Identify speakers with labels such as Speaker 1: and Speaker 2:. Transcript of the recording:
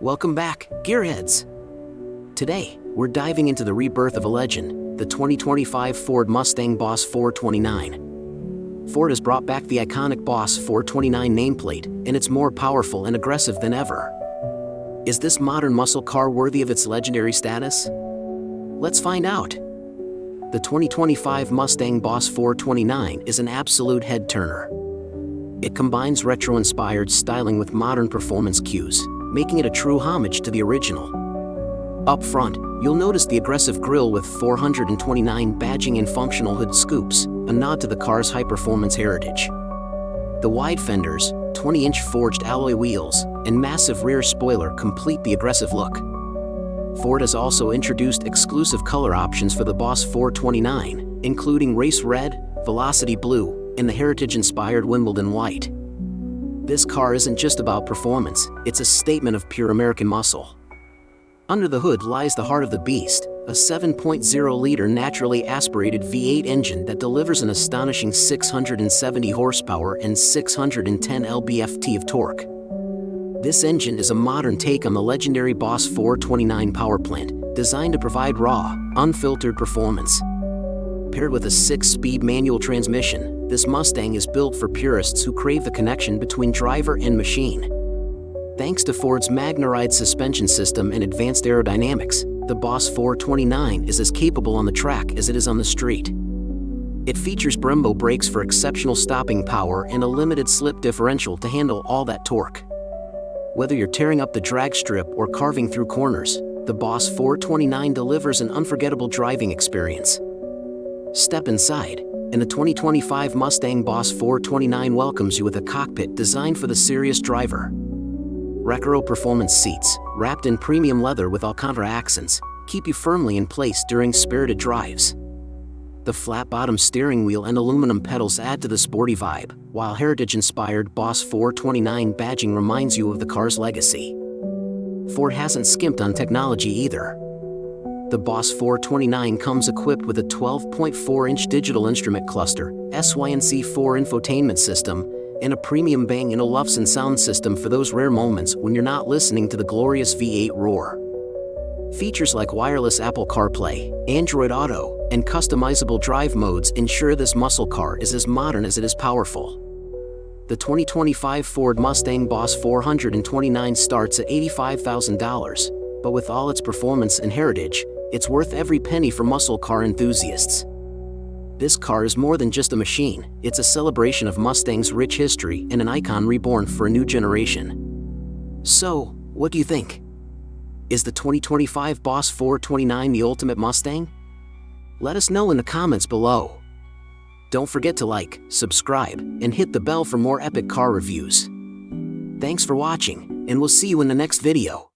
Speaker 1: Welcome back, Gearheads! Today, we're diving into the rebirth of a legend, the 2025 Ford Mustang Boss 429. Ford has brought back the iconic Boss 429 nameplate, and it's more powerful and aggressive than ever. Is this modern muscle car worthy of its legendary status? Let's find out. The 2025 Mustang Boss 429 is an absolute head-turner. It combines retro-inspired styling with modern performance cues, making it a true homage to the original. Up front, you'll notice the aggressive grille with 429 badging and functional hood scoops, a nod to the car's high-performance heritage. The wide fenders, 20-inch forged alloy wheels, and massive rear spoiler complete the aggressive look. Ford has also introduced exclusive color options for the Boss 429, including race red, velocity blue, and the heritage-inspired Wimbledon white. This car isn't just about performance, it's a statement of pure American muscle. Under the hood lies the heart of the beast, a 7.0-liter naturally aspirated V8 engine that delivers an astonishing 670 horsepower and 610 lb-ft of torque. This engine is a modern take on the legendary Boss 429 power plant, designed to provide raw, unfiltered performance. Paired with a 6-speed manual transmission, this Mustang is built for purists who crave the connection between driver and machine. Thanks to Ford's MagneRide suspension system and advanced aerodynamics, the Boss 429 is as capable on the track as it is on the street. It features Brembo brakes for exceptional stopping power and a limited slip differential to handle all that torque. Whether you're tearing up the drag strip or carving through corners, the Boss 429 delivers an unforgettable driving experience. Step inside, and the 2025 Mustang Boss 429 welcomes you with a cockpit designed for the serious driver. Recaro performance seats, wrapped in premium leather with Alcantara accents, keep you firmly in place during spirited drives. The flat-bottom steering wheel and aluminum pedals add to the sporty vibe, while heritage-inspired Boss 429 badging reminds you of the car's legacy. Ford hasn't skimped on technology either. The Boss 429 comes equipped with a 12.4-inch digital instrument cluster, SYNC4 infotainment system, and a premium Bang & Olufsen sound system for those rare moments when you're not listening to the glorious V8 roar. Features like wireless Apple CarPlay, Android Auto, and customizable drive modes ensure this muscle car is as modern as it is powerful. The 2025 Ford Mustang Boss 429 starts at $85,000, but with all its performance and heritage, it's worth every penny for muscle car enthusiasts. This car is more than just a machine, it's a celebration of Mustang's rich history and an icon reborn for a new generation. So, what do you think? Is the 2025 Boss 429 the ultimate Mustang? Let us know in the comments below. Don't forget to like, subscribe, and hit the bell for more epic car reviews. Thanks for watching, and we'll see you in the next video.